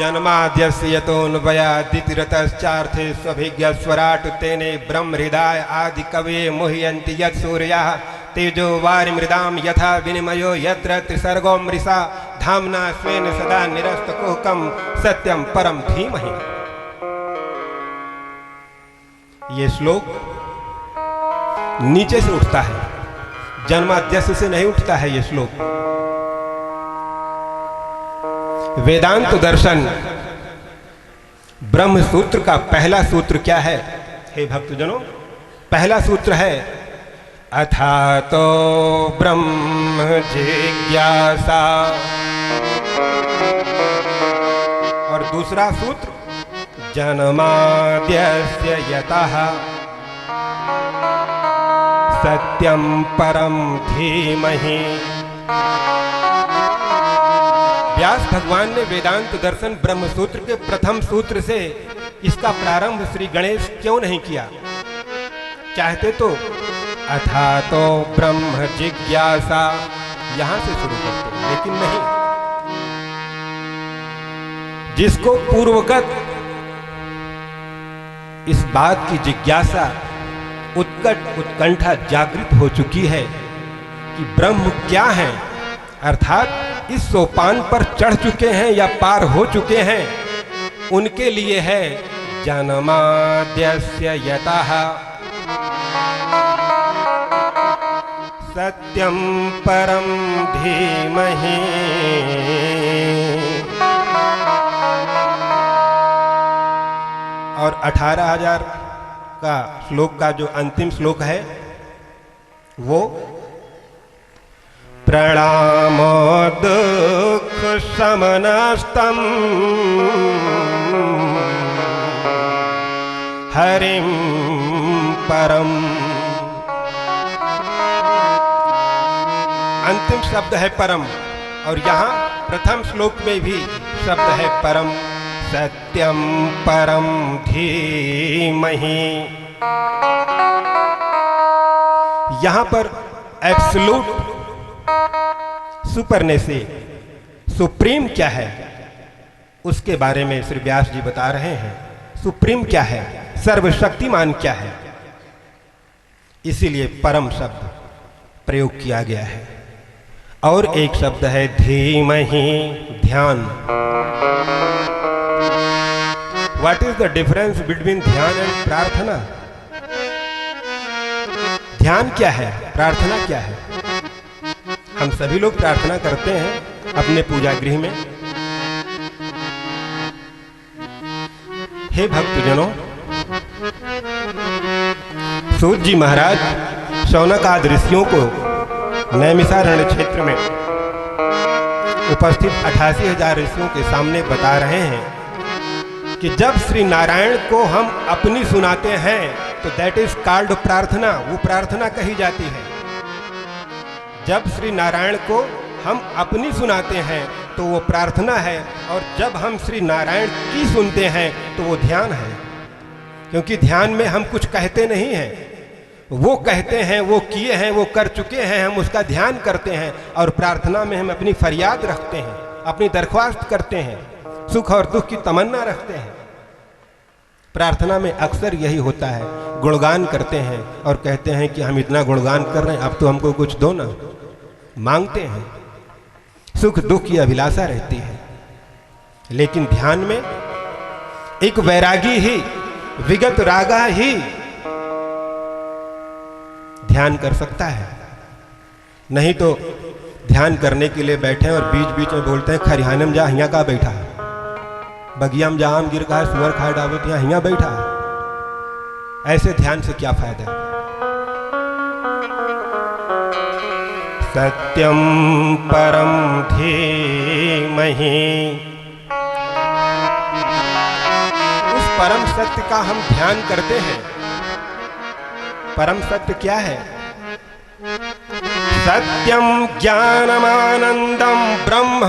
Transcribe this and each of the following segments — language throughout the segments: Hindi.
जन्माद्यस्य यतोऽन्वयादितिरतश्चार्थे स्वभिज्ञस्वराट् तेने ब्रह्म हृदय आदि कवये मुह्यन्ति यत् सूर्याः तेजो वारिमृदां यथा विनिमयो यत्र त्रिसर्गो मृषा धाम्ना स्वेन सदा निरस्तकुहकं सत्यं परम धीमहि। ये श्लोक नीचे से उठता है, जन्माद्यस्य से नहीं उठता है ये श्लोक। वेदांत दर्शन ब्रह्म सूत्र का पहला सूत्र क्या है हे भक्तजनों? पहला सूत्र है अथातो ब्रह्म जिज्ञासा, और दूसरा सूत्र जन्माद्यस्य यतः सत्यं परम धीमहि। व्यास भगवान ने वेदांत दर्शन ब्रह्म सूत्र के प्रथम सूत्र से इसका प्रारंभ श्री गणेश क्यों नहीं किया? चाहते तो अथातो ब्रह्म जिज्ञासा यहां से शुरू करते, लेकिन नहीं। जिसको पूर्वगत इस बात की जिज्ञासा उत्कट उत्कंठा जागृत हो चुकी है कि ब्रह्म क्या है, अर्थात इस सोपान पर चढ़ चुके हैं या पार हो चुके हैं, उनके लिए है जन्माद्यस्य यतः सत्यं परम धीमहि। और 18,000 का श्लोक का जो अंतिम श्लोक है वो प्रणामो दुःख शमनस्तं हरिं परम। अंतिम शब्द है परम, और यहाँ प्रथम श्लोक में भी शब्द है परम, सत्यम परम धीमहि। यहाँ पर एब्सोल्यूट सुपरने से सुप्रीम क्या है उसके बारे में श्री व्यास जी बता रहे हैं। सुप्रीम क्या है, सर्वशक्तिमान क्या है, इसीलिए परम शब्द प्रयोग किया गया है। और एक शब्द है धीमहि, ध्यान। What is the difference between ध्यान एंड प्रार्थना? ध्यान क्या है, प्रार्थना क्या है? हम सभी लोग प्रार्थना करते हैं अपने पूजा गृह में। हे भक्तजनों, सूत जी महाराज शौनक आदि ऋषियों को नैमिषारण्य क्षेत्र में उपस्थित 88,000 ऋषियों के सामने बता रहे हैं कि जब श्री नारायण को हम अपनी सुनाते हैं तो दैट इज कॉल्ड प्रार्थना, वो प्रार्थना कही जाती है। जब श्री नारायण को हम अपनी सुनाते हैं तो वो प्रार्थना है, और जब हम श्री नारायण की सुनते हैं तो वो ध्यान है। क्योंकि ध्यान में हम कुछ कहते नहीं हैं, वो कहते हैं, वो किए हैं, वो कर चुके हैं, हम उसका ध्यान करते हैं। और प्रार्थना में हम अपनी फरियाद रखते हैं, अपनी दरख्वास्त करते हैं, सुख और दुख की तमन्ना रखते हैं। प्रार्थना में अक्सर यही होता है, गुणगान करते हैं और कहते हैं कि हम इतना गुणगान कर रहे हैं, अब तो हमको कुछ दो ना, मांगते हैं। सुख दुख की अभिलाषा रहती है। लेकिन ध्यान में एक वैरागी ही, विगत रागा ही ध्यान कर सकता है। नहीं तो ध्यान करने के लिए बैठे और बीच बीच में बोलते हैं खरिहानम जा, हिया का बैठा, बगियाम जा आम गिर का है, सुअर खाए डाबो, यहाँ हिया बैठा। ऐसे ध्यान से क्या फायदा? सत्यम परम धीमहि, उस परम सत्य का हम ध्यान करते हैं। परम सत्य क्या है? सत्यम ज्ञानमानंदम ब्रह्म,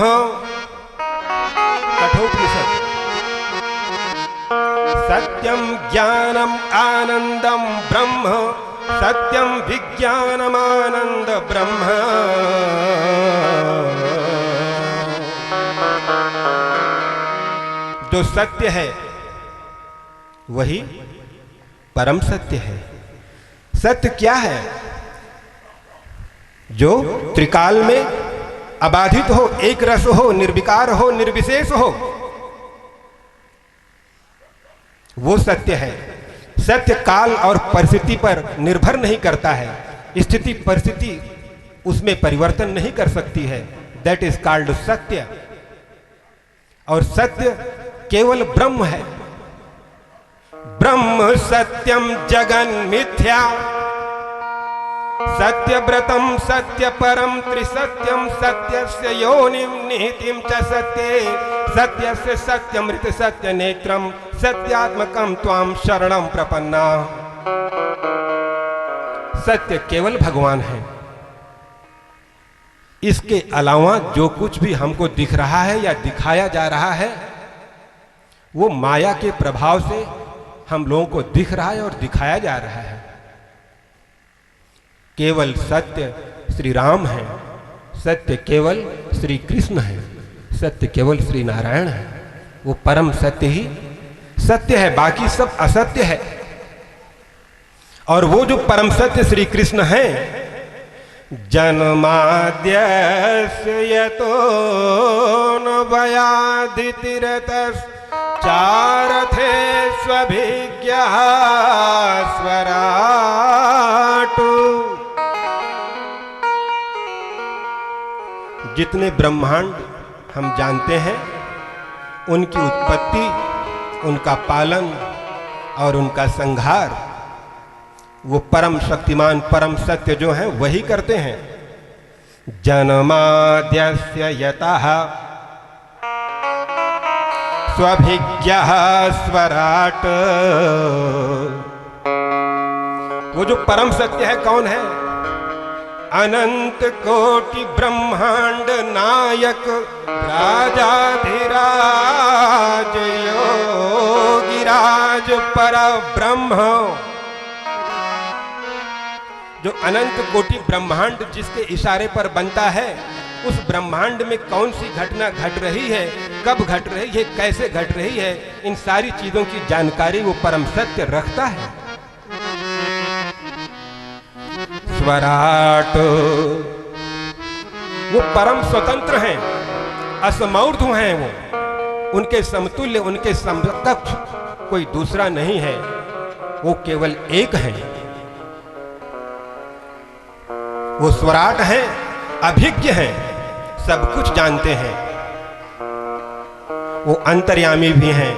कठोपनिषद। सत्यम ज्ञानम आनंदम ब्रह्म, सत्यम विज्ञानमानंद ब्रह्म। जो सत्य है वही परम सत्य है। सत्य क्या है? जो त्रिकाल में अबाधित हो, एक रस हो, निर्विकार हो, निर्विशेष हो, वो सत्य है। सत्य काल और परिस्थिति पर निर्भर नहीं करता है। स्थिति परिस्थिति उसमें परिवर्तन नहीं कर सकती है। दैट इज कॉल्ड सत्य। और सत्य केवल ब्रह्म है। ब्रह्म सत्यम जगन मिथ्या, सत्यव्रतम सत्य परम त्रिसत्यम, सत्यस्य योनिम निहितिम च सत्ये, सत्यस्य सत्यमृत सत्य नेत्रम, सत्यात्मकम त्वाम शरणम प्रपन्ना। सत्य केवल भगवान है। इसके अलावा जो कुछ भी हमको दिख रहा है या दिखाया जा रहा है वो माया के प्रभाव से हम लोगों को दिख रहा है और दिखाया जा रहा है। केवल सत्य श्री राम है, सत्य केवल श्री कृष्ण है, सत्य केवल श्री नारायण है। वो परम सत्य ही सत्य है, बाकी सब असत्य है। और वो जो परम सत्य श्री कृष्ण है, जन्माद्यस्य यतोऽन्वयादितिरतश्चारथे स्वभिज्ञः स्वराट्। जितने ब्रह्मांड हम जानते हैं उनकी उत्पत्ति, उनका पालन और उनका संहार वो परम शक्तिमान परम सत्य जो है वही करते हैं। जन्माद्यस्य यतः स्वभिज्ञः स्वराट्। वो जो परम सत्य है कौन है? अनंत कोटि ब्रह्मांड नायक राजाधिराज योगिराज परब्रह्म। जो अनंत कोटि ब्रह्मांड जिसके इशारे पर बनता है, उस ब्रह्मांड में कौन सी घटना घट रही है, कब घट रही है, कैसे घट रही है, इन सारी चीजों की जानकारी वो परम सत्य रखता है। स्वराट। वो परम स्वतंत्र हैं, असमौर्ध हैं। वो उनके समतुल्य, उनके समकक्ष कोई दूसरा नहीं है। वो केवल एक है। वो स्वराट हैं, अभिज्ञ हैं, सब कुछ जानते हैं। वो अंतर्यामी भी हैं,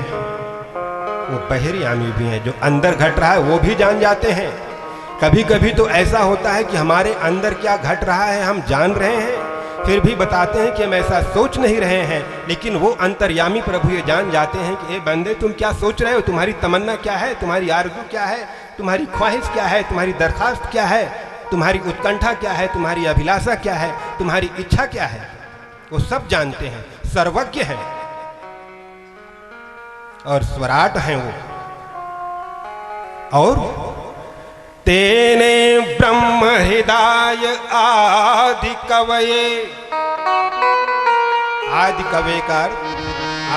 वो बहिर्यामी भी हैं। जो अंदर घट रहा है वो भी जान जाते हैं। कभी कभी तो ऐसा होता है कि हमारे अंदर क्या घट रहा है हम जान रहे हैं, फिर भी बताते हैं कि हम ऐसा सोच नहीं रहे हैं। लेकिन वो अंतर्यामी प्रभु ये जान जाते हैं कि ए बंदे तुम क्या सोच रहे हो, तुम्हारी तमन्ना क्या है, तुम्हारी आरज़ू क्या है, तुम्हारी ख्वाहिश क्या है, तुम्हारी दरखास्त क्या है, तुम्हारी उत्कंठा क्या है, तुम्हारी अभिलाषा क्या है, तुम्हारी इच्छा क्या है। वो सब जानते हैं, सर्वज्ञ हैं और स्वराट हैं वो। और तेने ब्रह्म हृदय आदि कवये। आदि कवये का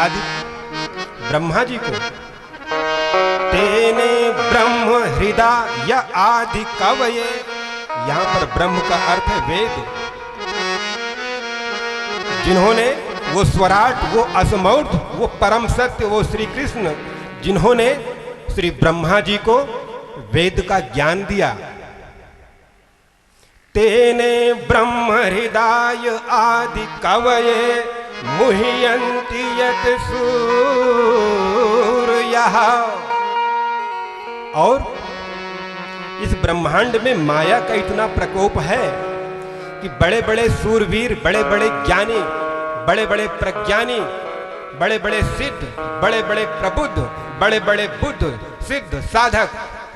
आदि ब्रह्मा जी को। तेने ब्रह्म हृदय आदि कवये। यहां पर ब्रह्म का अर्थ है वेद। जिन्होंने वो स्वराट, वो असमौर्ध, वो परम सत्य, वो श्री कृष्ण, जिन्होंने श्री ब्रह्मा जी को वेद का ज्ञान दिया। तेने ब्रह्म हृदय आदि कवये मुह्यन्ति यत् सूरयः। और इस ब्रह्मांड में माया का इतना प्रकोप है कि बड़े बड़े सूरवीर, बड़े बड़े ज्ञानी, बड़े बड़े प्रज्ञानी, बड़े बड़े सिद्ध, बड़े बड़े प्रबुद्ध, बड़े बड़े बुद्ध, सिद्ध, साधक,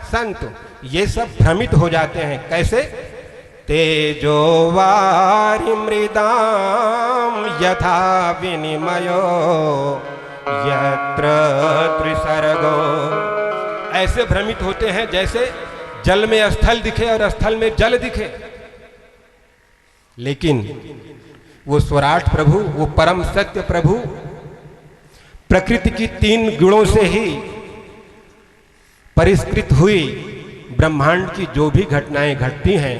संत, ये सब भ्रमित हो जाते हैं। कैसे? तेजो वारि मृदाम यथा विनिमयो यत्र त्रिसर्गो। ऐसे भ्रमित होते हैं जैसे जल में स्थल दिखे और स्थल में जल दिखे। लेकिन वो स्वराट प्रभु, वो परम सत्य प्रभु प्रकृति की 3 गुणों से ही परिष्कृत हुई ब्रह्मांड की जो भी घटनाएं घटती हैं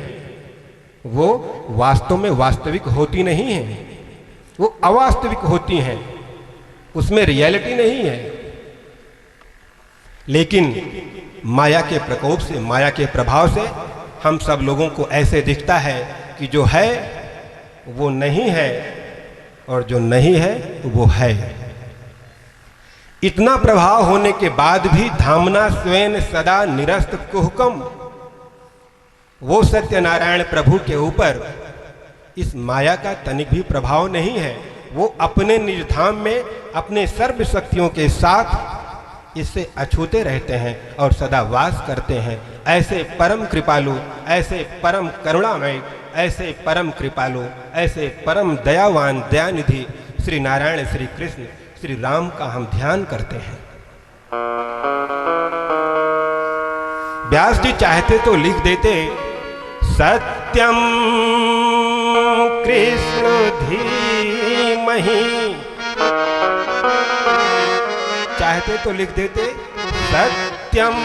वो वास्तव में वास्तविक होती नहीं हैं, वो अवास्तविक होती हैं, उसमें रियलिटी नहीं है। लेकिन माया के प्रकोप से, माया के प्रभाव से हम सब लोगों को ऐसे दिखता है कि जो है वो नहीं है और जो नहीं है वो है। इतना प्रभाव होने के बाद भी धामना स्वयं सदा निरस्त कुहकम, वो सत्यनारायण प्रभु के ऊपर इस माया का तनिक भी प्रभाव नहीं है। वो अपने निज धाम में अपने सर्व शक्तियों के साथ इससे अछूते रहते हैं और सदा वास करते हैं। ऐसे परम कृपालु, ऐसे परम करुणामय, ऐसे परम कृपालु, ऐसे परम दयावान दयानिधि श्री नारायण, श्री कृष्ण, श्री राम का हम ध्यान करते हैं। व्यास जी चाहते तो लिख देते सत्यम कृष्ण धीमहि, चाहते तो लिख देते सत्यम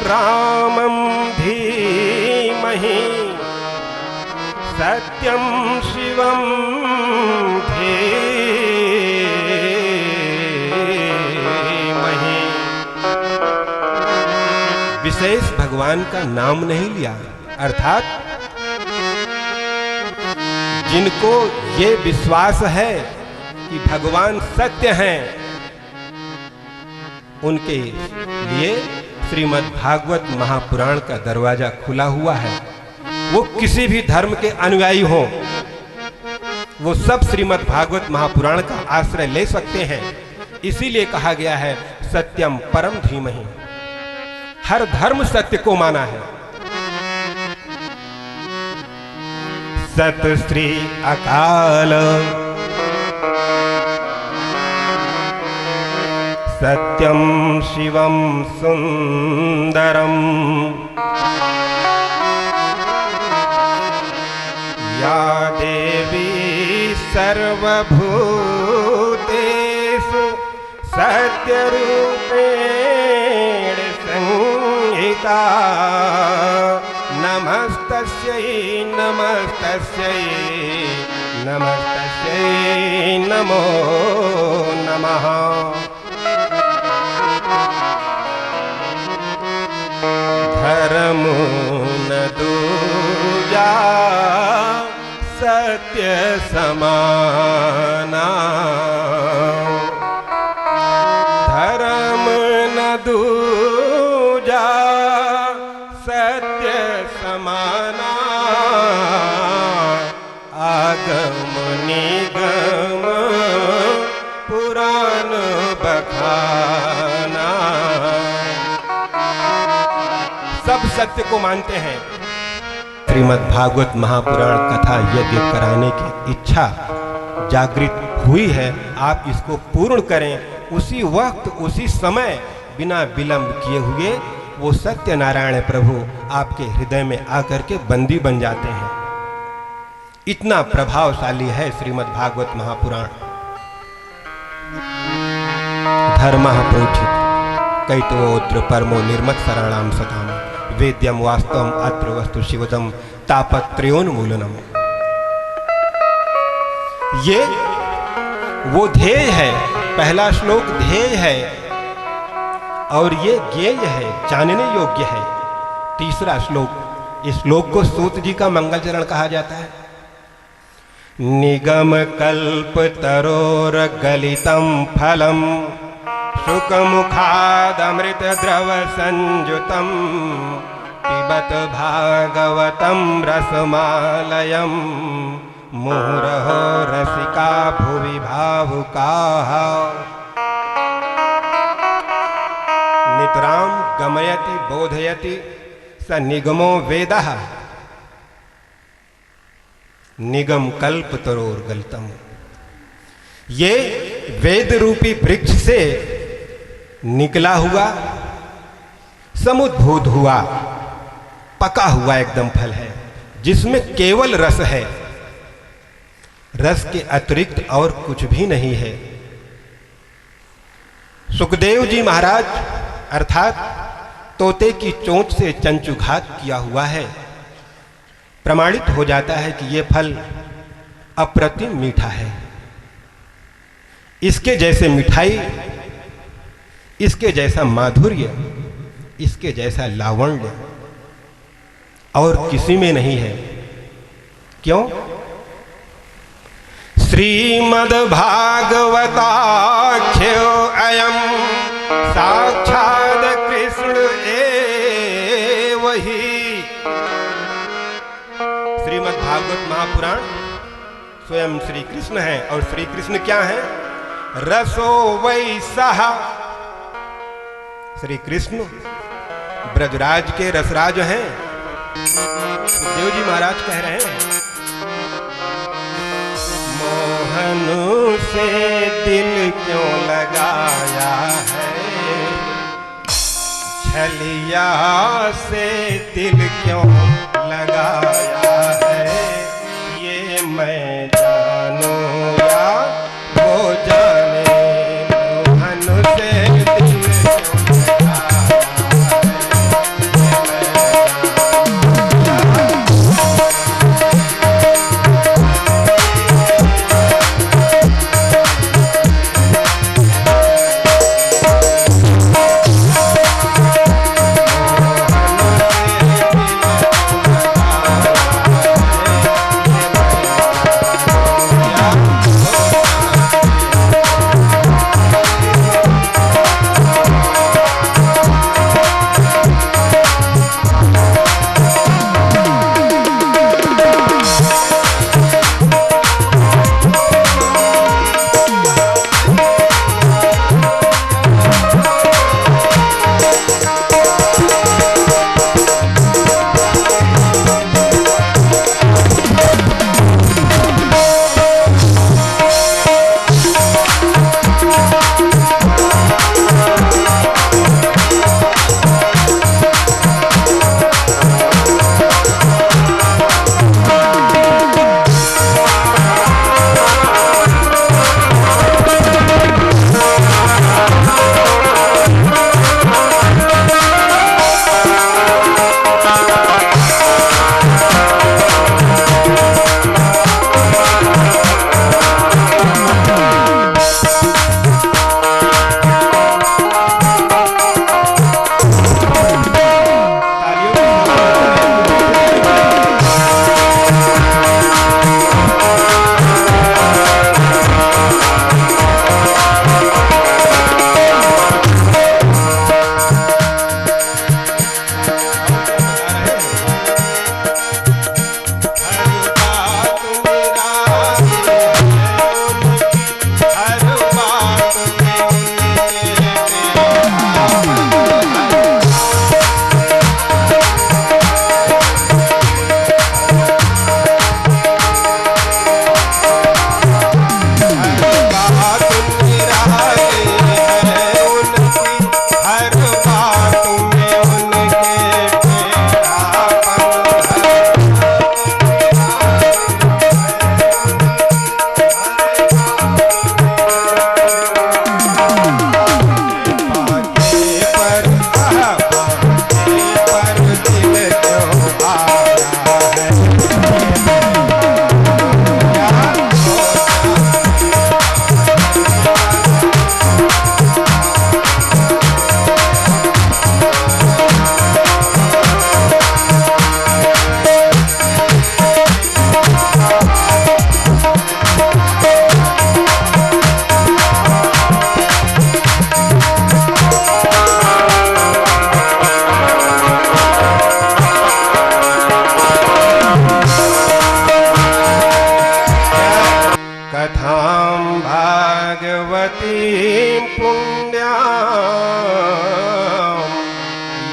रामम धीमहि, सत्यम शिवम धीमहि। विशेष भगवान का नाम नहीं लिया, अर्थात जिनको ये विश्वास है कि भगवान सत्य हैं, उनके लिए श्रीमद् भागवत महापुराण का दरवाजा खुला हुआ है। वो किसी भी धर्म के अनुयायी हों, वो सब श्रीमद् भागवत महापुराण का आश्रय ले सकते हैं। इसीलिए कहा गया है सत्यम परम धीमहि। हर धर्म सत्य को माना है। सत श्री अकाल सत्यम शिवम सुंदरम, या देवी सर्वभूतेषु सत्यरूपेण संहिता, नमस्तस्यै नमस्तस्यै नमस्तस्यै नमो नमः। धर्म न दूजा सत्य समाना, धर्म न दूजा सत्य समाना, आगम निगम पुराण बखाना। सब सत्य को मानते हैं। श्रीमद् भागवत महापुराण कथा यज्ञ कराने की इच्छा जागृत हुई है, आप इसको पूर्ण करें। उसी वक्त उसी समय बिना विलंब किए हुए वो सत्यनारायण प्रभु आपके हृदय में आकर के बंदी बन जाते हैं। इतना प्रभावशाली है श्रीमद् भागवत महापुराण। धर्मः प्रोचित कैतवोत्र परमो निर्मत्सराणाम सताम, वेद्यम वास्तवम अत्र वस्तु शिवदम तापत्रयोन्मूलनम। ये वो ध्येय है, पहला श्लोक ध्येय है और ये ज्ञेय है, जानने योग्य है। तीसरा श्लोक, इस श्लोक को सूत जी का मंगल चरण कहा जाता है। निगम कल्प तरोर गलितम फलम, शुक मुखादमृत द्रव संयुतम, पिबत भागवतम रसमालयम, मुहुरहो रसिका भुवि भावुकाः। नितराम गमयति बोधयति स निगमो वेदः, निगम कल्प तरोर गलितम। ये वेद रूपी वृक्ष से निकला हुआ, समुद्भूत हुआ, पका हुआ एकदम फल है, जिसमें केवल रस है, रस के अतिरिक्त और कुछ भी नहीं है। सुखदेव जी महाराज अर्थात तोते की चोंच से चंचुघात किया हुआ है। प्रमाणित हो जाता है कि यह फल अप्रतिम मीठा है। इसके जैसे मिठाई, इसके जैसा माधुर्य, इसके जैसा लावण्य और किसी में नहीं है। क्यों? श्रीमद्भागवताख्यो अयम साक्षात् कृष्ण एव ही। श्रीमद्भागवत महापुराण स्वयं श्री कृष्ण है। और श्री कृष्ण क्या है? रसो वै सः। श्री कृष्ण ब्रजराज के रसराज हैं। सुखदेव जी महाराज कह रहे हैं, मोहन से दिल क्यों लगाया है, छलिया से दिल क्यों लगाया है, ये मैं जानूं या वो जाने। मोहन से दिल क्यों लगाया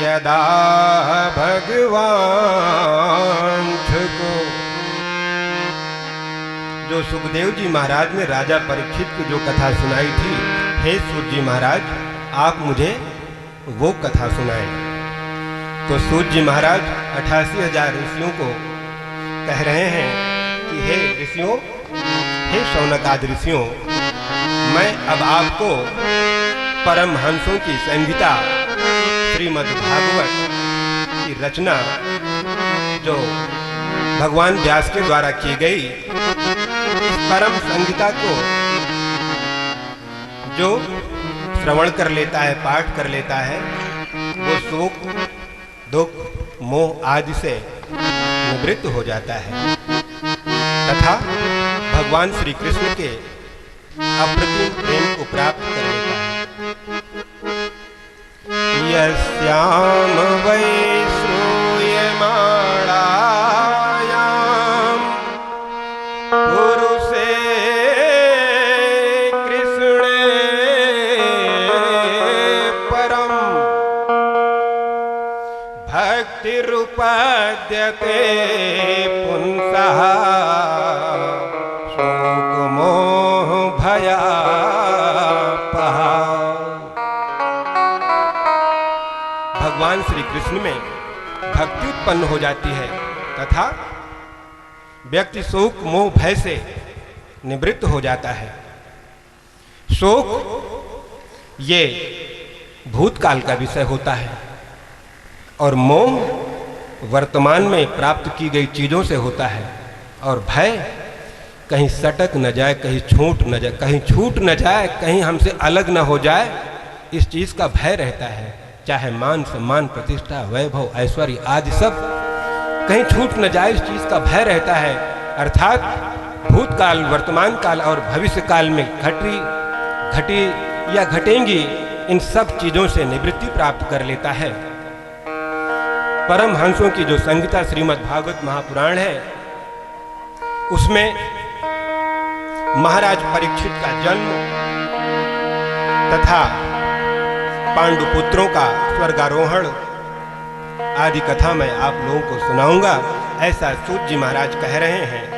यदा भगवान को, जो सुखदेव जी महाराज ने राजा परीक्षित को जो कथा सुनाई थी, हे सूत जी महाराज आप मुझे वो कथा सुनाए। तो सूत जी महाराज 88,000 ऋषियों को कह रहे हैं कि हे ऋषियों, हे शौनकादि ऋषियों, मैं अब आपको परमहंसों की संहिता श्रीमद् भागवत की रचना जो भगवान व्यास के द्वारा की गई, इस परम संहिता को जो श्रवण कर लेता है, पाठ कर लेता है, वो शोक, दुख, मोह आदि से निवृत्त हो जाता है तथा भगवान श्री कृष्ण के अप्रतिम प्रेम को प्राप्त कर लेता है। यस्याम वै श्रूयमाणायां पुरुषे कृष्णे परम भक्तिरुपद्यते पुंसः शोकमोह भयापः। भगवान श्री कृष्ण में भक्ति उत्पन्न हो जाती है तथा व्यक्ति शोक मोह भय से निवृत्त हो जाता है। शोक ये भूतकाल का विषय होता है और मोह वर्तमान में प्राप्त की गई चीजों से होता है, और भय कहीं सटक न जाए, कहीं छूट न जाए, कहीं हमसे अलग न हो जाए, इस चीज का भय रहता है। चाहे मान सम्मान प्रतिष्ठा वैभव ऐश्वर्य आदि सब कहीं छूट न जाए, इस चीज का भय रहता है। अर्थात भूतकाल, वर्तमान काल और भविष्य काल में घटी या घटेंगी, इन सब चीजों से निवृत्ति प्राप्त कर लेता है। परमहंसों की जो संहिता श्रीमद् भागवत महापुराण है, उसमें महाराज परीक्षित का जन्म तथा पांडु पुत्रों का स्वर्गारोहण आदि कथा मैं आप लोगों को सुनाऊंगा, ऐसा सूत जी महाराज कह रहे हैं।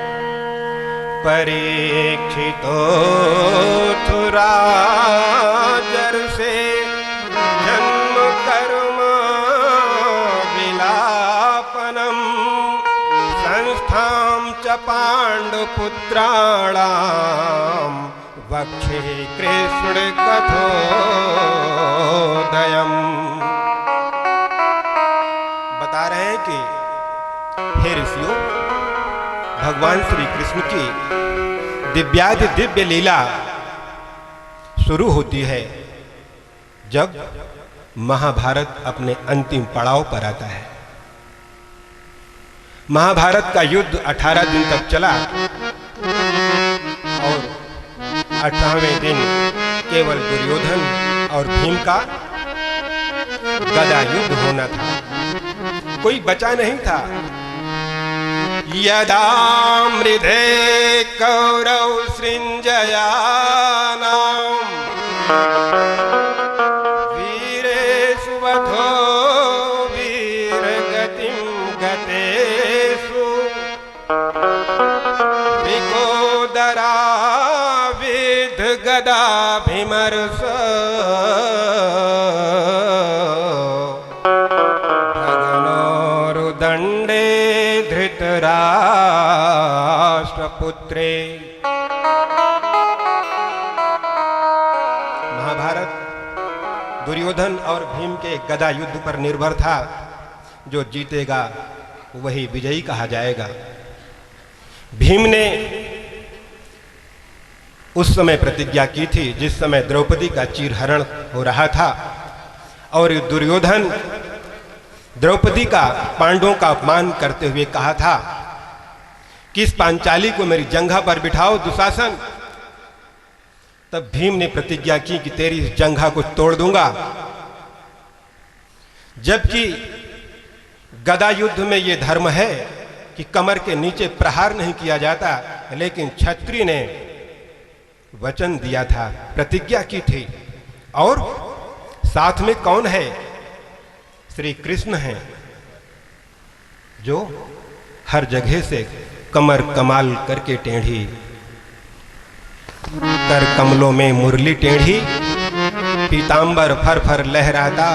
परीक्षितोऽथुराजर से जन्म कर्म विलापनम संस्थां च पांडुपुत्राणाम वक्षे कृष्ण कथोदयम। बता रहे हैं कि हे ऋषियों, भगवान श्री कृष्ण की दिव्यादि दिव्य लीला शुरू होती है जब महाभारत अपने अंतिम पड़ाव पर आता है। महाभारत का युद्ध 18 दिन तक चला और 18वें दिन केवल दुर्योधन और भीम का गदा युद्ध होना था, कोई बचा नहीं था। यदा मृधे कौरव सृंजयानां वीरेषु वधो वीरगतिं गतेषु विकोदरा विध गदाभिमर्श भगनोरुदण्डे धृतराष्ट्रपुत्रे। महाभारत दुर्योधन और भीम के गदा युद्ध पर निर्भर था। जो जीतेगा वही विजयी कहा जाएगा। भीम ने उस समय प्रतिज्ञा की थी जिस समय द्रौपदी का चीरहरण हो रहा था, और दुर्योधन द्रौपदी का, पांडवों का अपमान करते हुए कहा था कि इस पांचाली को मेरी जंघा पर बिठाओ दुशासन। तब भीम ने प्रतिज्ञा की कि तेरी इस जंघा को तोड़ दूंगा। जबकि गदा युद्ध में यह धर्म है कि कमर के नीचे प्रहार नहीं किया जाता, लेकिन क्षत्रिय ने वचन दिया था, प्रतिज्ञा की थी। और साथ में कौन है? श्री कृष्ण हैं, जो हर जगह से कमर कमाल करके टेढ़ी, कर कमलों में मुरली टेढ़ी, पीतांबर फर फर लहराता,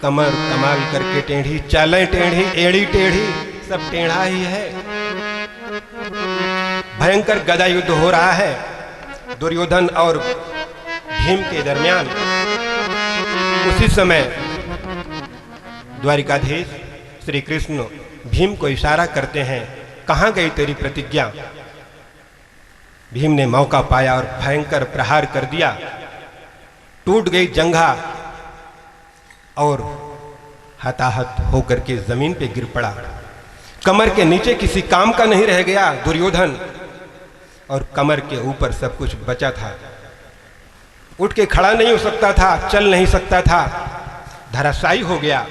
कमर कमाल करके टेढ़ी, चालें टेढ़ी, एड़ी टेढ़ी, सब टेढ़ा ही है। भयंकर गदा युद्ध हो रहा है। दुर्योधन और भीम के दरमियान। उसी समय द्वारिकाधीश श्री कृष्ण भीम को इशारा करते हैं, कहाँ गई तेरी प्रतिज्ञा। भीम ने मौका पाया और भयंकर प्रहार कर दिया। टूट गई जंघा और हताहत होकर के जमीन पे गिर पड़ा। कमर के नीचे किसी काम का नहीं रह गया दुर्योधन, और कमर के ऊपर सब कुछ बचा था। उठ के खड़ा नहीं हो सकता था, चल नहीं सकता था, धराशायी हो गया।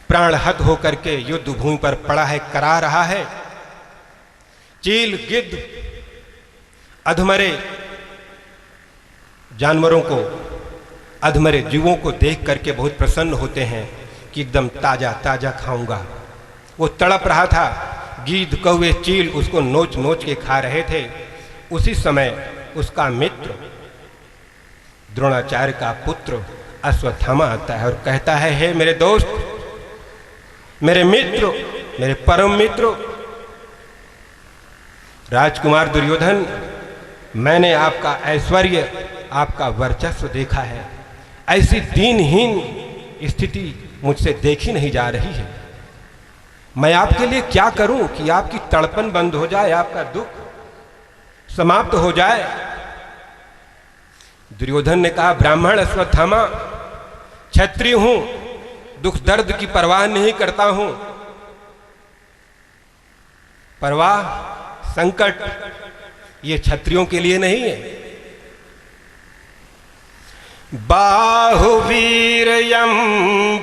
प्राण हत होकर के युद्ध भूमि पर पड़ा है, करा रहा है। चील, गिद्ध, अधमरे जानवरों को, अधमरे जीवों को देख करके बहुत प्रसन्न होते हैं कि एकदम ताजा ताजा खाऊंगा। वो तड़प रहा था, गीध, कौवे, चील उसको नोच नोच के खा रहे थे। उसी समय उसका मित्र द्रोणाचार्य का पुत्र अश्वत्थामा आता है और कहता है, हे मेरे दोस्त, मेरे मित्र, मेरे परम मित्र राजकुमार दुर्योधन, मैंने आपका ऐश्वर्य, आपका वर्चस्व देखा है। ऐसी दीनहीन स्थिति मुझसे देखी नहीं जा रही है। मैं आपके लिए क्या करूं कि आपकी तड़पन बंद हो जाए, आपका दुख समाप्त हो जाए। दुर्योधन ने कहा, ब्राह्मण अश्वत्थामा, क्षत्रिय हूं, दुख दर्द की परवाह नहीं करता हूं। परवाह, संकट ये क्षत्रियों के लिए नहीं है। बाहुवीर्यं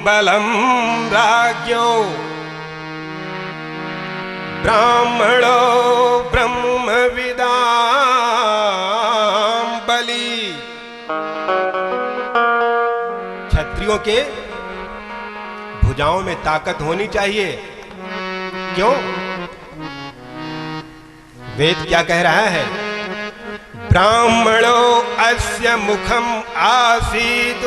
बलम राज्ञो ब्राह्मणो ब्रह्मविदां बलि। क्षत्रियों के भुजाओं में ताकत होनी चाहिए। क्यों? वेद क्या कह रहा है? ब्राह्मणो अस्य मुखम आसीत्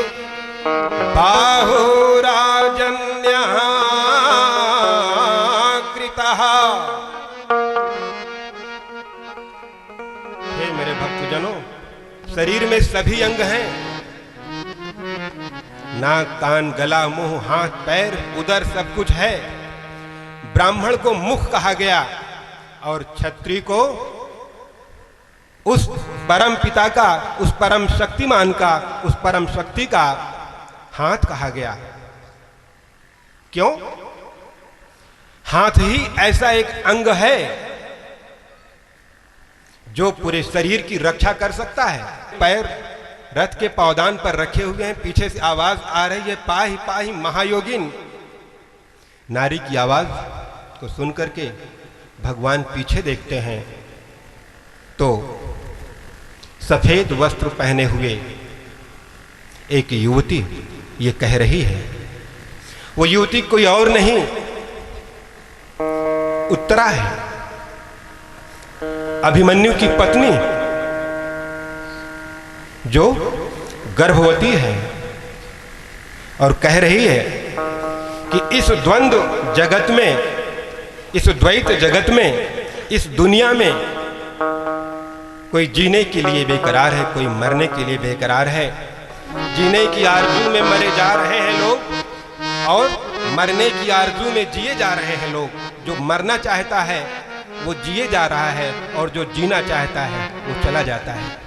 बाहुराजन्यः कृतः। हे मेरे भक्तजनों, शरीर में सभी अंग हैं, नाक, कान, गला, मुंह, हाथ, पैर, उदर सब कुछ है। ब्राह्मण को मुख कहा गया और क्षत्रिय को उस परम पिता का, उस परम शक्तिमान का, उस परम शक्ति का हाथ कहा गया। क्यों? हाथ ही ऐसा एक अंग है जो पूरे शरीर की रक्षा कर सकता है। पैर रथ के पावदान पर रखे हुए हैं, पीछे से आवाज आ रही है, पाही पाही महायोगिन। नारी की आवाज को सुनकर के भगवान पीछे देखते हैं तो सफेद वस्त्र पहने हुए एक युवती ये कह रही है। वो युवती कोई और नहीं, उत्तरा है, अभिमन्यु की पत्नी, जो गर्भवती है और कह रही है कि इस द्वंद्व जगत में, इस द्वैत जगत में, इस दुनिया में कोई जीने के लिए बेकरार है, कोई मरने के लिए बेकरार है। जीने की आरज़ू में मरे जा रहे हैं लोग और मरने की आरज़ू में जिए जा रहे हैं लोग। जो मरना चाहता है वो जिए जा रहा है और जो जीना चाहता है वो चला जाता है।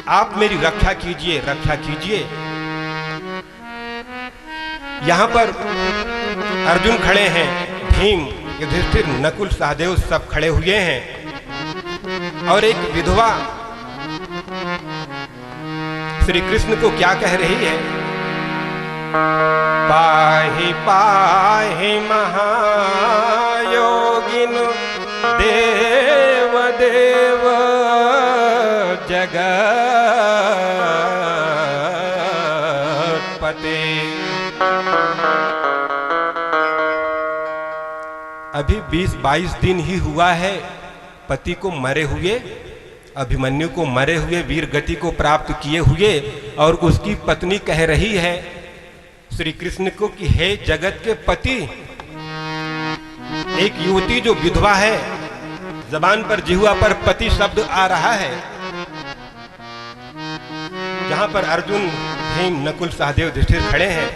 आप मेरी रक्षा कीजिए, रक्षा कीजिए। यहां पर अर्जुन खड़े हैं, भीम, युधिष्ठिर, नकुल, सहदेव सब खड़े हुए हैं और एक विधवा श्री कृष्ण को क्या कह रही है? पाहि पाहि महायोगिन देव देव जगत्पते। अभी 20-22 दिन ही हुआ है पति को मरे हुए, अभिमन्यु को मरे हुए, वीर गति को प्राप्त किए हुए, और उसकी पत्नी कह रही है श्री कृष्ण को कि हे जगत के पति। एक युवती जो विधवा है, जबान पर, जिह्वा पर पति शब्द आ रहा है, जहां पर अर्जुन, भीम, नकुल, सहदेव, युधिष्ठिर खड़े हैं।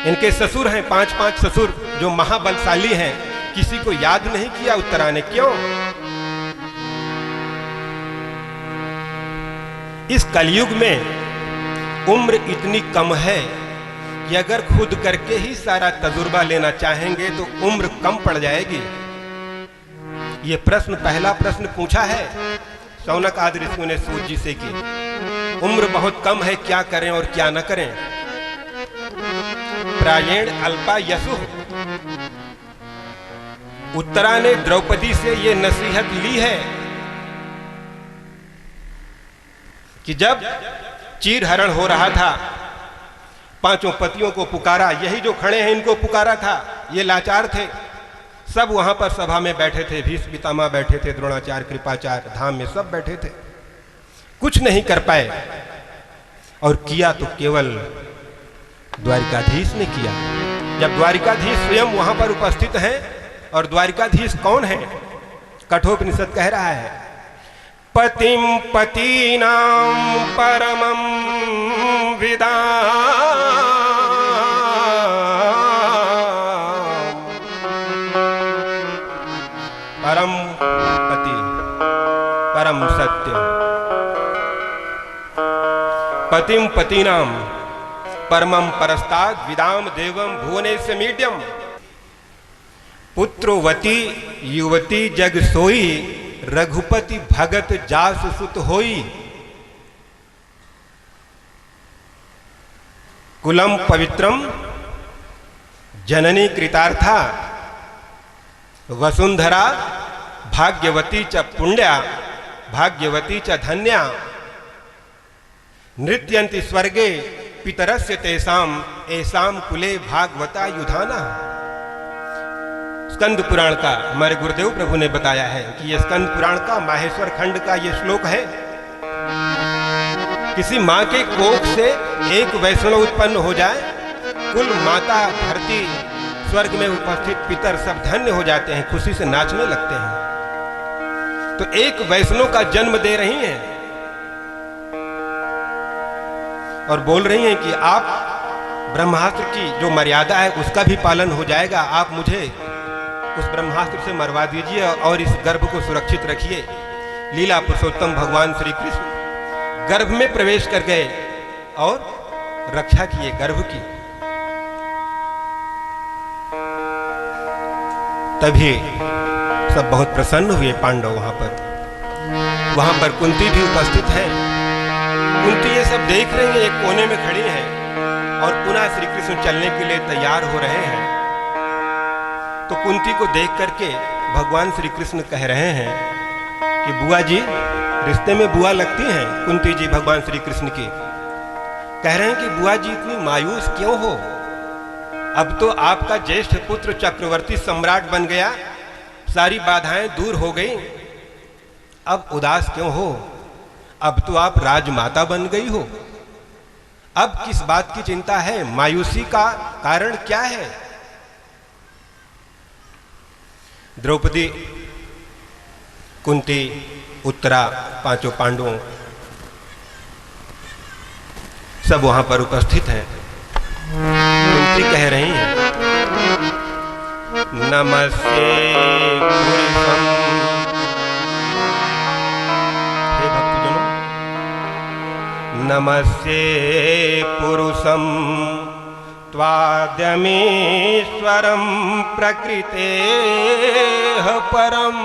इनके ससुर हैं, 5-5 ससुर जो महाबलशाली हैं। किसी को याद नहीं किया उत्तरा ने, क्यों? इस कलयुग में उम्र इतनी कम है कि अगर खुद करके ही सारा तजुर्बा लेना चाहेंगे तो उम्र कम पड़ जाएगी। ये प्रश्न, पहला प्रश्न पूछा है शौनक आदि ऋषियों ने सूत जी से की, उम्र बहुत कम है, क्या करें और क्या न करें। प्रायेण अल्पा यशु। उत्तरा ने द्रौपदी से ये नसीहत ली है कि जब चीरहरण हो रहा था, पांचों पतियों को पुकारा, यही जो खड़े हैं इनको पुकारा था, ये लाचार थे, सब वहां पर सभा में बैठे थे, भीष्म पितामह बैठे थे, द्रोणाचार्य, कृपाचार्य, धाम में सब बैठे थे, कुछ नहीं कर पाए। और किया तो केवल द्वारिकाधीश ने किया। जब द्वारिकाधीश स्वयं वहां पर उपस्थित हैं, और द्वारिकाधीश कौन है? कठोपनिषद कह रहा है, पतिम पतीनां परमं विदाम्, परम पति, परम सत्य, पतिम पतीनां परमं परस्ताद विदाम देवम भुवनेश मीड्यम। पुत्रवती युवती जग सोई, रघुपति भगत जास सुत होई। कुलम पवित्रम जननी कृतार्था, वसुंधरा भाग्यवती च पुण्या, भाग्यवती च धन्या। नृत्यन्ति स्वर्गे पितरस्य तेषाम, एषाम कुले भागवता युधाना। स्कंद पुराण का हमारे गुरुदेव प्रभु ने बताया है कि यह स्कंद पुराण का माहेश्वर खंड का यह श्लोक है। किसी मां के कोख से एक वैष्णव उत्पन्न हो जाए, कुल माता धरती स्वर्ग में उपस्थित पितर सब धन्य हो जाते हैं, खुशी से नाचने लगते हैं। तो एक वैष्णव का जन्म दे रही हैं और बोल रही हैं कि आप ब्रह्मास्त्र की जो मर्यादा है उसका भी पालन हो जाएगा, आप मुझे उस ब्रह्मास्त्र से मरवा दीजिए और इस गर्भ को सुरक्षित रखिए। लीला पुरुषोत्तम भगवान श्री कृष्ण गर्भ में प्रवेश कर गए और रक्षा किए गर्भ की। तभी सब बहुत प्रसन्न हुए पांडव। वहां पर कुंती भी उपस्थित है। कुंती ये सब देख रही है, एक कोने में खड़ी है और पुनः श्री कृष्ण चलने के लिए तैयार हो रहे हैं। तो कुंती को देख करके भगवान श्री कृष्ण कह रहे हैं कि बुआ जी, रिश्ते में बुआ लगती हैं कुंती जी भगवान श्री कृष्ण की। कह रहे हैं कि बुआ जी इतनी मायूस क्यों हो? अब तो आपका ज्येष्ठ पुत्र चक्रवर्ती सम्राट बन गया, सारी बाधाएं दूर हो गई, अब उदास क्यों हो? अब तो आप राजमाता बन गई हो, अब किस बात की चिंता है? मायूसी का कारण क्या है? द्रौपदी, कुंती, उत्तरा, पांचों पांडवों सब वहां पर उपस्थित हैं। कुंती कह रही हैं, नमस्ते पुरुषम, हे भक्तजनों, नमस्ते पुरुषम त्वाद्यमीश्वरं प्रकृतेः परम्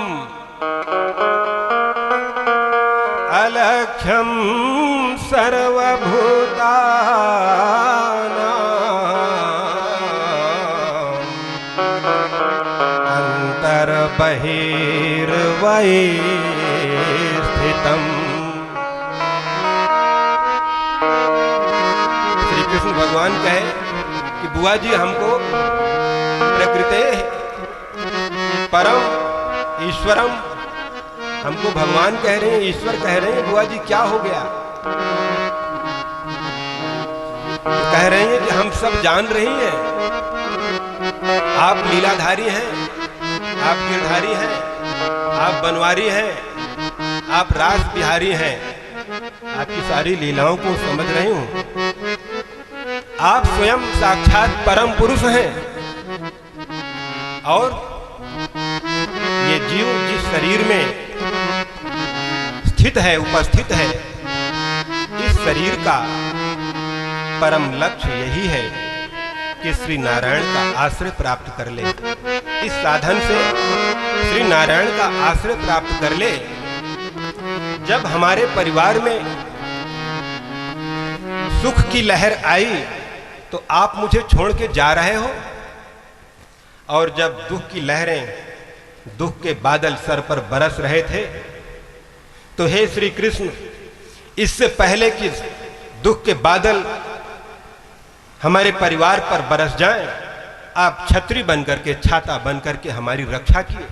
अलक्ष्यं सर्वभूतानां अंतर्बहिर्वस्थितम्। श्री कृष्ण भगवान कहे कि बुआ जी हमको प्रकृते परम ईश्वरम, हमको भगवान कह रहे हैं, ईश्वर कह रहे हैं, बुआ जी क्या हो गया? कह रहे हैं कि हम सब जान रही हैं, आप लीलाधारी हैं, आप गिरधारी हैं, आप बनवारी हैं, आप रास बिहारी हैं, आपकी सारी लीलाओं को समझ रही हूं। आप स्वयं साक्षात परम पुरुष हैं और ये जीव जिस शरीर में स्थित है, उपस्थित है, इस शरीर का परम लक्ष्य यही है कि श्री नारायण का आश्रय प्राप्त कर ले। इस साधन से श्री नारायण का आश्रय प्राप्त कर ले। जब हमारे परिवार में सुख की लहर आई तो आप मुझे छोड़ के जा रहे हो, और जब दुख की लहरें, दुख के बादल सर पर बरस रहे थे, तो हे श्री कृष्ण, इससे पहले कि दुख के बादल हमारे परिवार पर बरस जाएं, आप छतरी बनकर के, छाता बनकर के हमारी रक्षा किए।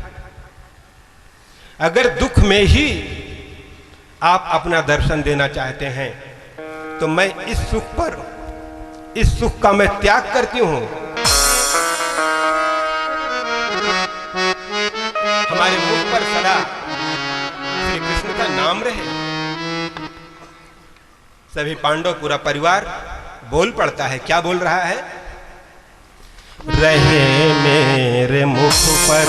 अगर दुख में ही आप अपना दर्शन देना चाहते हैं तो मैं इस सुख का मैं त्याग करती हूं। हमारे मुख पर सदा श्री कृष्ण का नाम रहे। सभी पांडव, पूरा परिवार बोल पड़ता है। क्या बोल रहा है? रहे मेरे मुख पर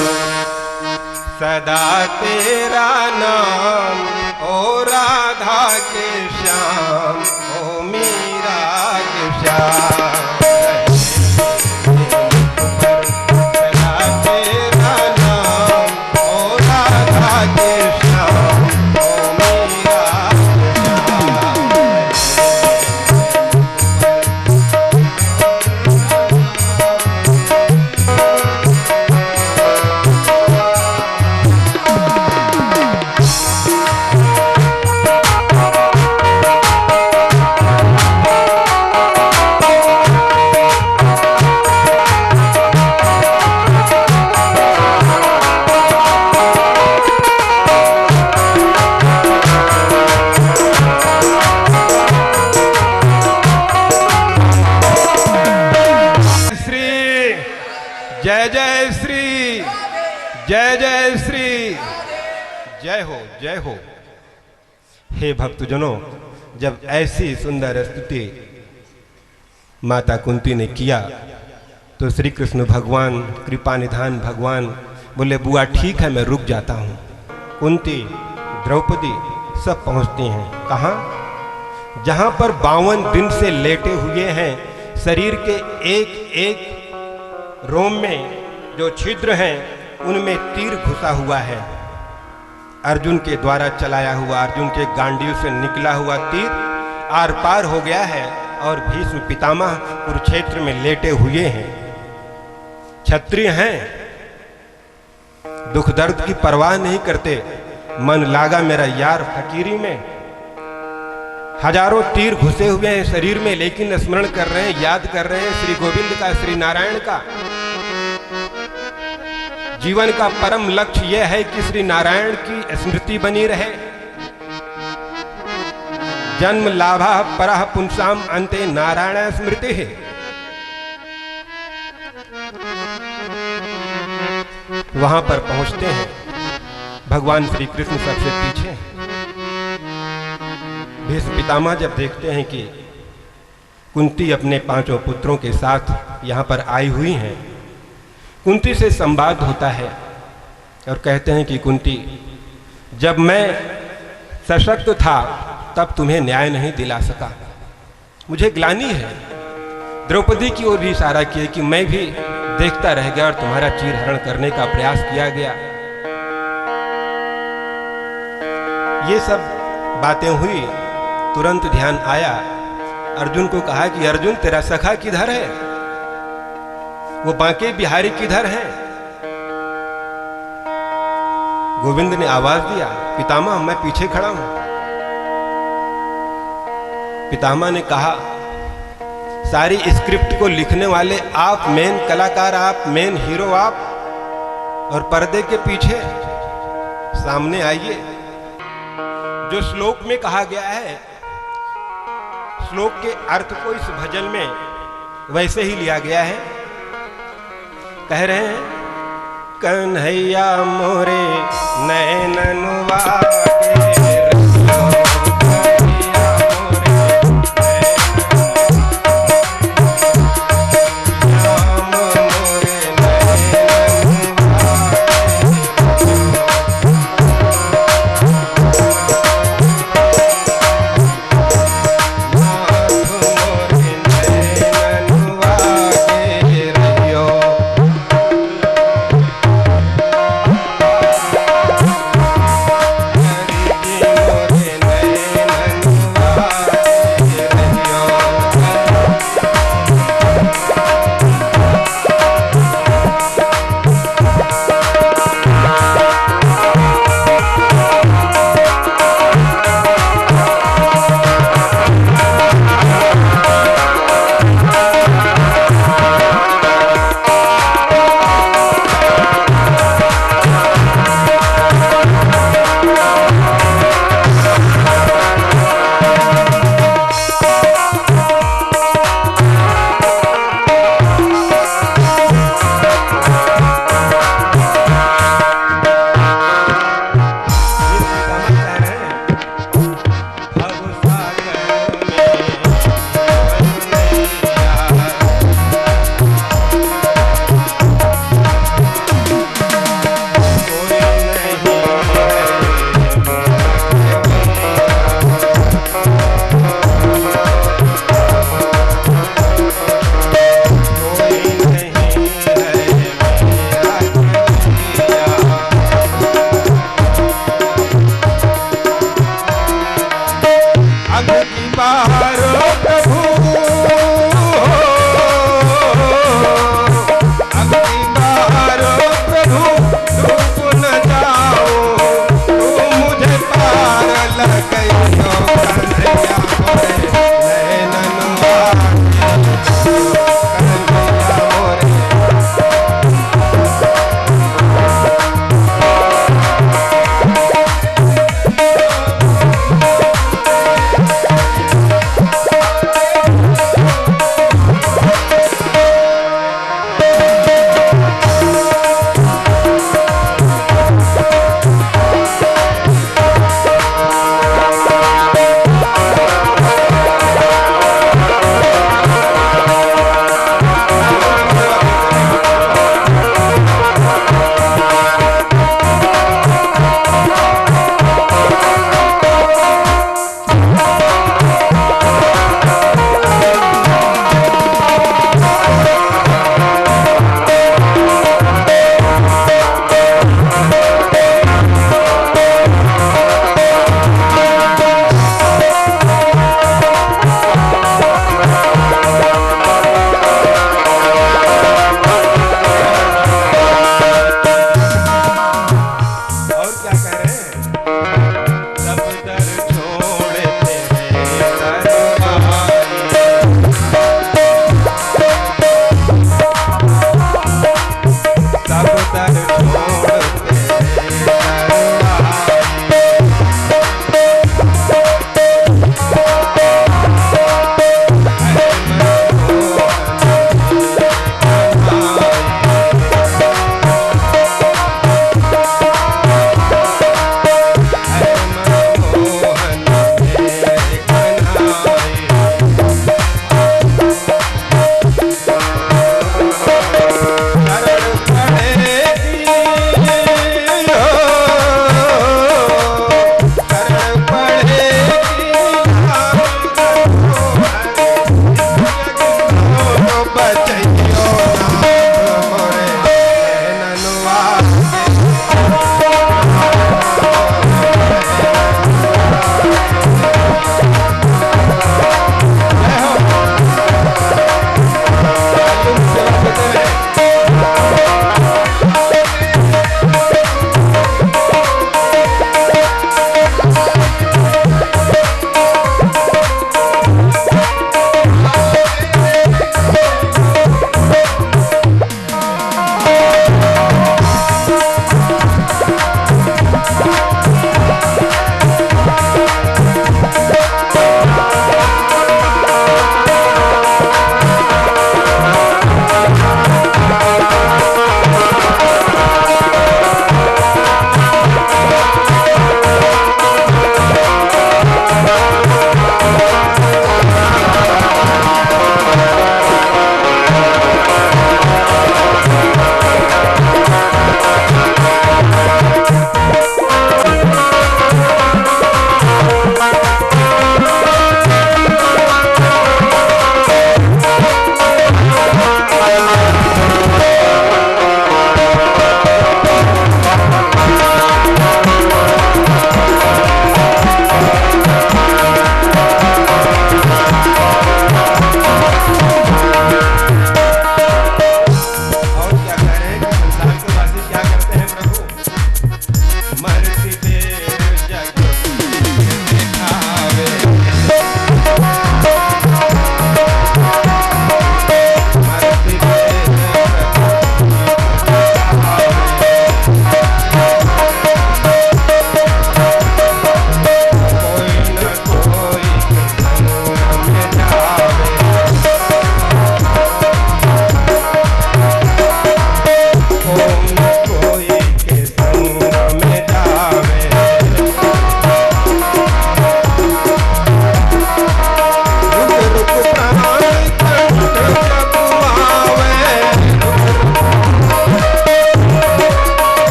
सदा तेरा नाम, ओ राधा के श्याम, ओ मीरा के श्याम। जय जय श्री, जय जय श्री, जय हो, जय हो। हे भक्तजनों, जब ऐसी सुंदर स्तुति माता कुंती ने किया तो श्री कृष्ण भगवान, कृपा निधान भगवान बोले, बुआ ठीक है, मैं रुक जाता हूँ। कुंती, द्रौपदी सब पहुँचती हैं। कहाँ? जहाँ पर 52 दिन से लेटे हुए हैं, शरीर के एक एक रोम में जो छिद्र हैं उनमें तीर घुसा हुआ है। अर्जुन के द्वारा चलाया हुआ, अर्जुन के गांडीव से निकला हुआ तीर आर पार हो गया है और भीष्म पितामह कुरुक्षेत्र में लेटे हुए हैं। क्षत्रिय हैं, दुख दर्द की परवाह नहीं करते। मन लागा मेरा यार फकीरी में। हजारों तीर घुसे हुए हैं शरीर में, लेकिन स्मरण कर रहे हैं, याद कर रहे हैं श्री गोविंद का, श्री नारायण का। जीवन का परम लक्ष्य यह है कि श्री नारायण की स्मृति बनी रहे। जन्म लाभा परः पुंसाम अन्ते नारायण स्मृति है। वहां पर पहुंचते हैं, भगवान श्री कृष्ण सबसे पीछे। भीष्म पितामह जब देखते हैं कि कुंती अपने 5 पुत्रों के साथ यहाँ पर आई हुई हैं, कुंती से संवाद होता है और कहते हैं कि कुंती, जब मैं सशक्त था तब तुम्हें न्याय नहीं दिला सका, मुझे ग्लानि है। द्रौपदी की ओर भी इशारा किया कि मैं भी देखता रह गया और तुम्हारा चीरहरण करने का प्रयास किया गया। ये सब बातें हुई, तुरंत ध्यान आया। अर्जुन को कहा कि अर्जुन, तेरा सखा किधर है? वो बांके बिहारी किधर है? गोविंद ने आवाज दिया, पितामह मैं पीछे खड़ा हूं। पितामह ने कहा, सारी स्क्रिप्ट को लिखने वाले आप, मेन कलाकार आप, मेन हीरो आप, और पर्दे के पीछे सामने आइए। जो श्लोक में कहा गया है, श्लोक के अर्थ को इस भजन में वैसे ही लिया गया है। कह रहे हैं, कन्हैया मोरे नैननवा के रसिया, बचैयो नाथ मोरे नैननवा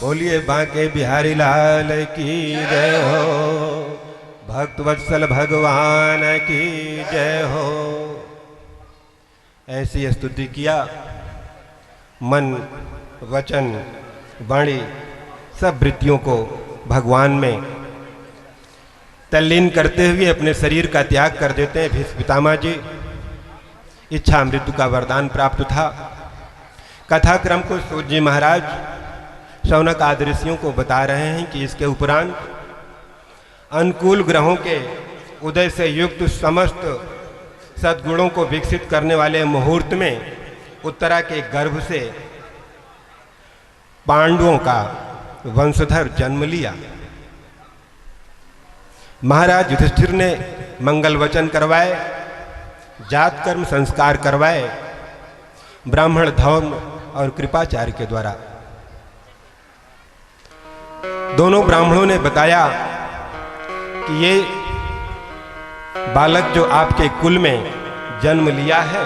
बोलिए बांके बिहारी लाल की जय हो, भक्त वत्सल भगवान की जय हो। ऐसी स्तुति किया, मन वचन वाणी सब वृत्तियों को भगवान में तल्लीन करते हुए अपने शरीर का त्याग कर देते हैं। भीष्म पितामह जी इच्छा मृत्यु का वरदान प्राप्त था। कथाक्रम को सूत जी महाराज शौनक आदि ऋषियों को बता रहे हैं कि इसके उपरांत अनुकूल ग्रहों के उदय से युक्त समस्त सद्गुणों को विकसित करने वाले मुहूर्त में उत्तरा के गर्भ से पांडवों का वंशधर जन्म लिया। महाराज युधिष्ठिर ने मंगल वचन करवाए, जात कर्म संस्कार करवाए ब्राह्मण धर्म और कृपाचार्य के द्वारा। दोनों ब्राह्मणों ने बताया कि ये बालक जो आपके कुल में जन्म लिया है,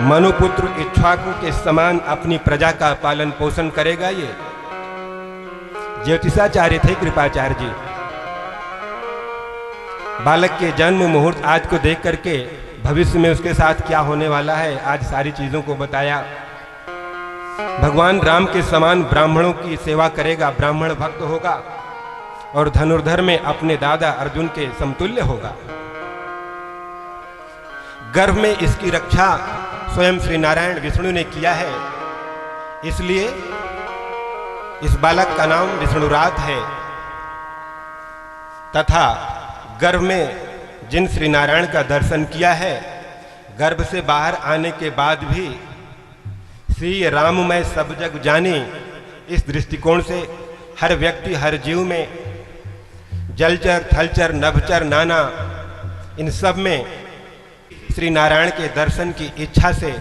मनुपुत्र इक्ष्वाकु के समान अपनी प्रजा का पालन पोषण करेगा। ये ज्योतिषाचार्य थे कृपाचार्य जी। बालक के जन्म मुहूर्त आज को देख करके भविष्य में उसके साथ क्या होने वाला है, आज सारी चीज़ों को बताया। भगवान राम के समान ब्राह्मणों की सेवा करेगा, ब्राह्मण भक्त होगा और धनुर्धर में अपने दादा अर्जुन के समतुल्य होगा। गर्भ में इसकी रक्षा स्वयं श्री नारायण विष्णु ने किया है, इसलिए इस बालक का नाम विष्णुरात है। तथा गर्भ में जिन श्री नारायण का दर्शन किया है, गर्भ से बाहर आने के बाद भी श्री राममय सब जग जाने, इस दृष्टिकोण से हर व्यक्ति हर जीव में जलचर थलचर नभचर नाना, इन सब में श्री नारायण के दर्शन की इच्छा से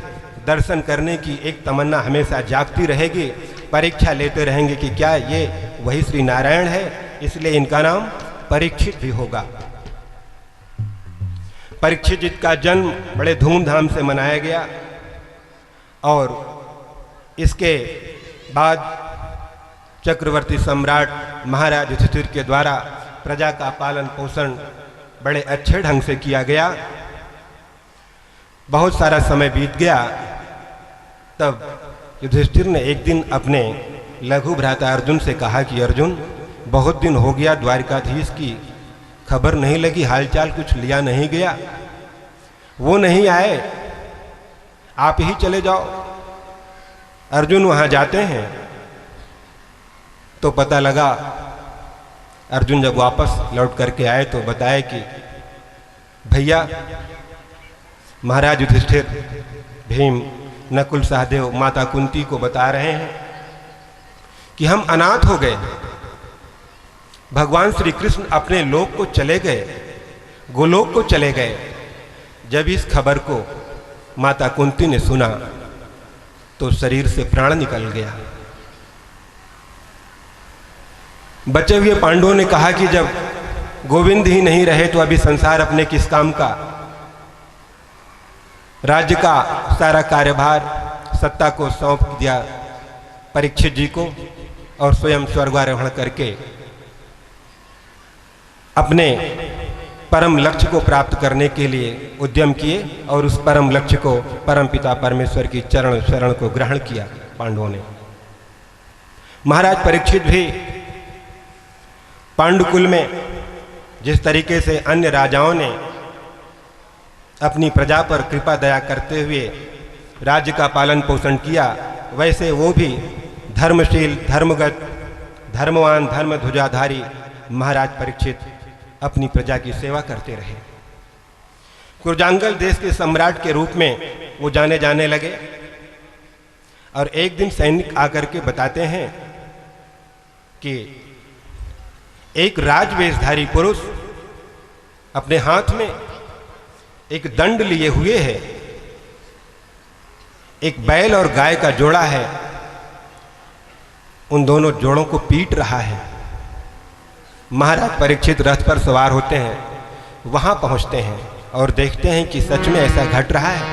दर्शन करने की एक तमन्ना हमेशा जागती रहेगी। परीक्षा लेते रहेंगे कि क्या ये वही श्री नारायण है, इसलिए इनका नाम परीक्षित भी होगा। परीक्षित जी का जन्म बड़े धूमधाम से मनाया गया और इसके बाद चक्रवर्ती सम्राट महाराज युधिष्ठिर के द्वारा प्रजा का पालन पोषण बड़े अच्छे ढंग से किया गया। बहुत सारा समय बीत गया, तब युधिष्ठिर ने एक दिन अपने लघु भ्राता अर्जुन से कहा कि अर्जुन, बहुत दिन हो गया द्वारिकाधीश की खबर नहीं लगी, हालचाल कुछ लिया नहीं गया, वो नहीं आए, आप ही चले जाओ। अर्जुन वहाँ जाते हैं तो पता लगा, अर्जुन जब वापस लौट करके आए तो बताया कि भैया महाराज युधिष्ठिर भीम नकुल सहदेव माता कुंती को बता रहे हैं कि हम अनाथ हो गए, भगवान श्री कृष्ण अपने लोक को चले गए, गोलोक को चले गए। जब इस खबर को माता कुंती ने सुना तो शरीर से प्राण निकल गया। बचे हुए पांडवों ने कहा कि जब गोविंद ही नहीं रहे तो अभी संसार अपने किस काम का। राज्य का सारा कार्यभार सत्ता को सौंप दिया परीक्षित जी को और स्वयं स्वर्गारोहण करके अपने परम लक्ष्य को प्राप्त करने के लिए उद्यम किए और उस परम लक्ष्य को परम पिता परमेश्वर की चरण शरण को ग्रहण किया पांडवों ने। महाराज परीक्षित भी पांडुकुल में जिस तरीके से अन्य राजाओं ने अपनी प्रजा पर कृपा दया करते हुए राज्य का पालन पोषण किया, वैसे वो भी धर्मशील धर्मगत धर्मवान धर्म ध्वजाधारी महाराज परीक्षित अपनी प्रजा की सेवा करते रहे। कुरजांगल देश के सम्राट के रूप में वो जाने लगे और एक दिन सैनिक आकर के बताते हैं कि एक राजवेशधारी पुरुष अपने हाथ में एक दंड लिए हुए है, एक बैल और गाय का जोड़ा है, उन दोनों जोड़ों को पीट रहा है। महाराज परीक्षित रथ पर सवार होते हैं, वहां पहुंचते हैं और देखते हैं कि सच में ऐसा घट रहा है।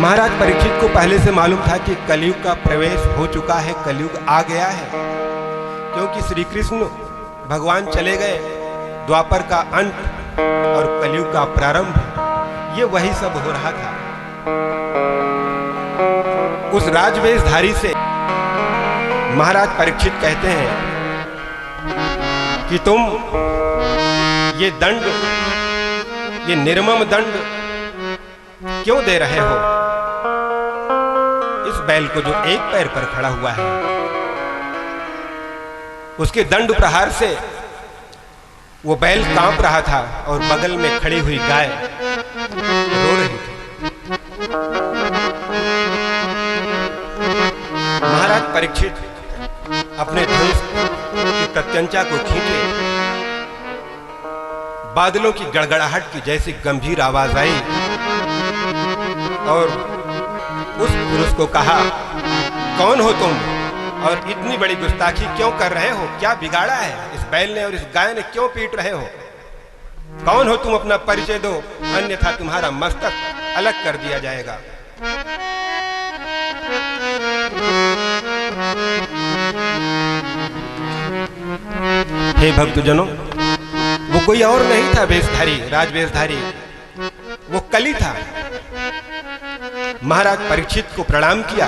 महाराज परीक्षित को पहले से मालूम था कि कलयुग का प्रवेश हो चुका है, कलयुग आ गया है, क्योंकि श्री कृष्ण भगवान चले गए, द्वापर का अंत और कलयुग का प्रारंभ, ये वही सब हो रहा था। उस राजवेशधारी से महाराज परीक्षित कहते हैं कि तुम ये दंड, ये निर्मम दंड क्यों दे रहे हो इस बैल को जो एक पैर पर खड़ा हुआ है। उसके दंड प्रहार से वो बैल कांप रहा था और बगल में खड़ी हुई गाय रो रही थी। महाराज परीक्षित अपने धनुष की प्रत्यंचा को खींचे, बादलों की गड़गड़ाहट की जैसी गंभीर आवाज आई और उस पुरुष को कहा, कौन हो तुम और इतनी बड़ी गुस्ताखी क्यों कर रहे हो? क्या बिगाड़ा है इस बैल ने और इस गाय ने, क्यों पीट रहे हो? कौन हो तुम? अपना परिचय दो, अन्यथा तुम्हारा मस्तक अलग कर दिया जाएगा। हे भक्तजनों, वो कोई और नहीं था वेशधारी, राजवेशधारी, वो कली था। महाराज परीक्षित को प्रणाम किया।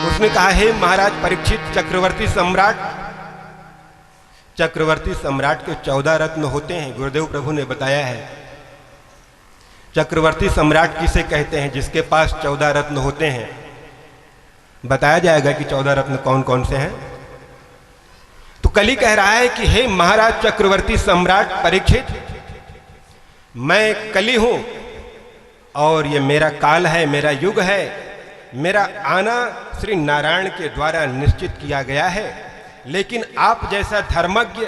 उसने कहा, हे महाराज परीक्षित, चक्रवर्ती सम्राट के 14 रत्न होते हैं। गुरुदेव प्रभु ने बताया है चक्रवर्ती सम्राट किसे कहते हैं, जिसके पास 14 रत्न होते हैं। बताया जाएगा कि 14 रत्न कौन कौन से हैं। तो कली कह रहा है कि हे महाराज चक्रवर्ती सम्राट परीक्षित, मैं कली हूं और ये मेरा काल है, मेरा युग है। मेरा आना श्री नारायण के द्वारा निश्चित किया गया है, लेकिन आप जैसा धर्मज्ञ,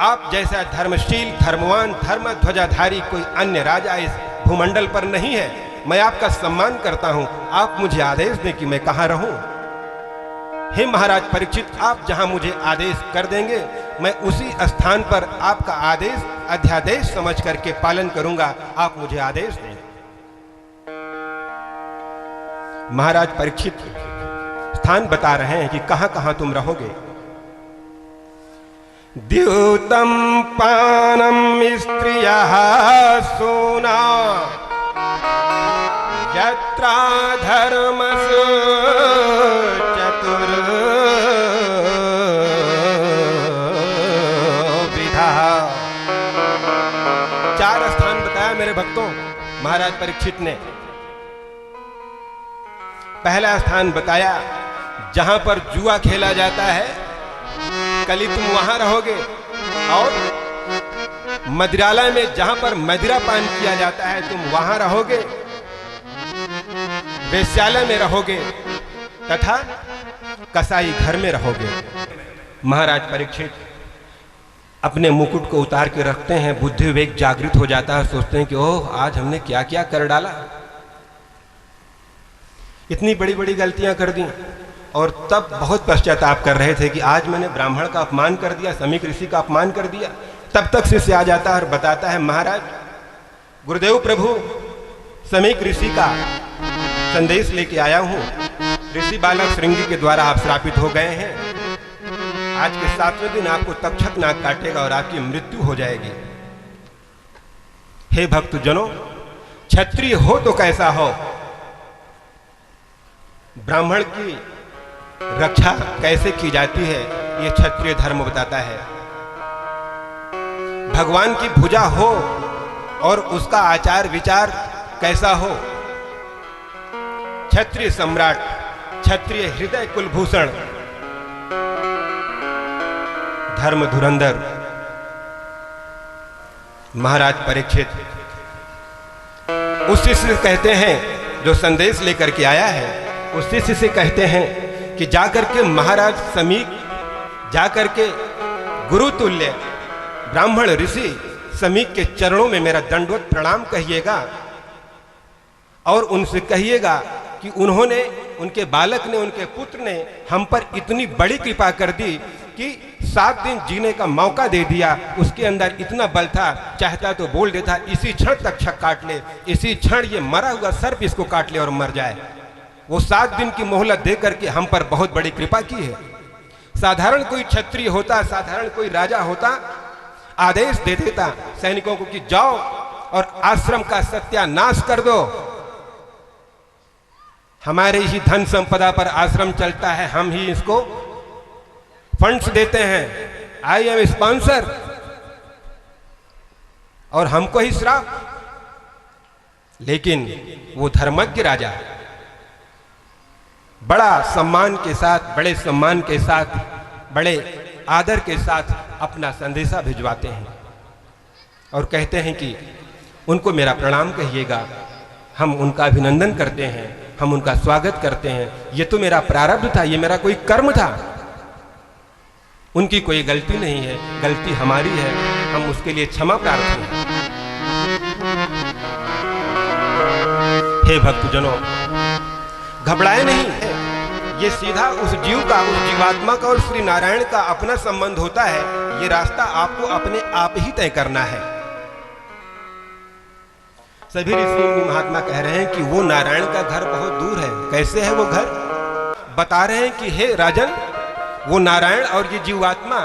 आप जैसा धर्मशील, धर्मवान, धर्म ध्वजाधारी कोई अन्य राजा इस भूमंडल पर नहीं है। मैं आपका सम्मान करता हूं, आप मुझे आदेश दें कि मैं कहां रहूं। हे महाराज परीक्षित, आप जहां मुझे आदेश कर देंगे, मैं उसी स्थान पर आपका आदेश अध्यादेश समझ करके पालन करूंगा। आप मुझे आदेश दें। महाराज परीक्षित स्थान बता रहे हैं कि कहां कहां तुम रहोगे। द्यूतम पानम स्त्रियः सूना यत्रा धर्मस् चतुर्विधा। 4 स्थान बताया मेरे भक्तों महाराज परीक्षित ने। पहला स्थान बताया जहां पर जुआ खेला जाता है, कली तुम वहां रहोगे। और मदिरालय में जहां पर मदिरा पान किया जाता है, तुम वहां रहोगे। वेश्यालय में रहोगे तथा कसाई घर में रहोगे। महाराज परीक्षित अपने मुकुट को उतार के रखते हैं। बुद्धि विवेक जागृत हो जाता है। सोचते हैं कि ओह, आज हमने क्या क्या कर डाला, इतनी बड़ी बड़ी गलतियां कर दी। और तब बहुत पश्चाताप कर रहे थे कि आज मैंने ब्राह्मण का अपमान कर दिया, समीक ऋषि का अपमान कर दिया। तब तक शिष्य आ जाता है और बताता है, महाराज गुरुदेव प्रभु समीक ऋषि का संदेश लेके आया हूं। ऋषि बालक श्रृंगी के द्वारा आप श्रापित हो गए हैं। आज के 7वें दिन आपको तक्षक नाग काटेगा और आपकी मृत्यु हो जाएगी। हे भक्तजनों, क्षत्रिय हो तो कैसा हो, ब्राह्मण की रक्षा कैसे की जाती है, यह क्षत्रिय धर्म बताता है। भगवान की भुजा हो और उसका आचार विचार कैसा हो। क्षत्रिय सम्राट, क्षत्रिय हृदय कुलभूषण, धर्म धुरंधर महाराज परीक्षित उस शिष्य से कहते हैं जो संदेश लेकर के आया है, उस शिष्य से कहते हैं कि जाकर के महाराज समीक, जाकर के गुरु तुल्य ब्राह्मण ऋषि समीक के चरणों में मेरा दंडवत प्रणाम कहिएगा और उनसे कहिएगा कि उन्होंने, उनके बालक ने, उनके पुत्र ने हम पर इतनी बड़ी कृपा कर दी कि 7 दिन जीने का मौका दे दिया। उसके अंदर इतना बल था, चाहता तो बोल देता इसी क्षण तक्षक काट ले, इसी क्षण ये मरा हुआ सर्प इसको काट ले और मर जाए। वो 7 दिन की मोहलत दे करके हम पर बहुत बड़ी कृपा की है। साधारण कोई क्षत्रिय होता, साधारण कोई राजा होता, आदेश दे देता सैनिकों को कि जाओ और आश्रम का सत्यानाश कर दो। हमारे ही धन संपदा पर आश्रम चलता है, हम ही इसको फंड्स देते हैं, आई एम स्पॉन्सर, और हमको ही श्राप। लेकिन वो धर्मज्ञ राजा बड़ा सम्मान के साथ, बड़े सम्मान के साथ, बड़े आदर के साथ अपना संदेशा भिजवाते हैं और कहते हैं कि उनको मेरा प्रणाम कहिएगा। हम उनका अभिनंदन करते हैं, हम उनका स्वागत करते हैं। ये तो मेरा प्रारब्ध था, ये मेरा कोई कर्म था, उनकी कोई गलती नहीं है, गलती हमारी है, हम उसके लिए क्षमा प्रार्थी हैं। हे भक्तजनों, घबराए नहीं, ये सीधा उस जीव का, उस जीवात्मा का और श्री नारायण का अपना संबंध होता है। ये रास्ता आपको अपने आप ही तय करना है। सभी ऋषि महात्मा कह रहे हैं कि वो नारायण का घर बहुत दूर है। कैसे है वो घर? बता रहे हैं कि हे राजन, वो नारायण और ये जीवात्मा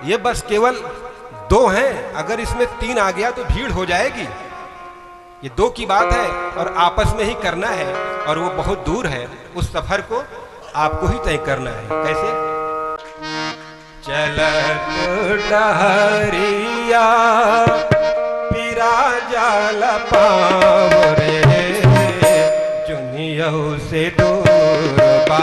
ये बस केवल 2 हैं, अगर इसमें 3 आ गया तो भीड़ हो जाएगी। ये 2 की बात है और आपस में ही करना है, और वो बहुत दूर है। उस सफर को आपको ही तय करना है। कैसे? चलत डहरिया पीरा जाल पाँव रे, जुनियौ से दूर बा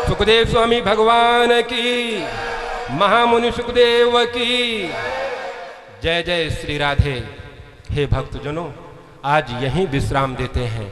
सुखदेव स्वामी भगवान की, महामुनि सुखदेव की जय। जय श्री राधे। हे भक्तजनों, आज यहीं विश्राम देते हैं।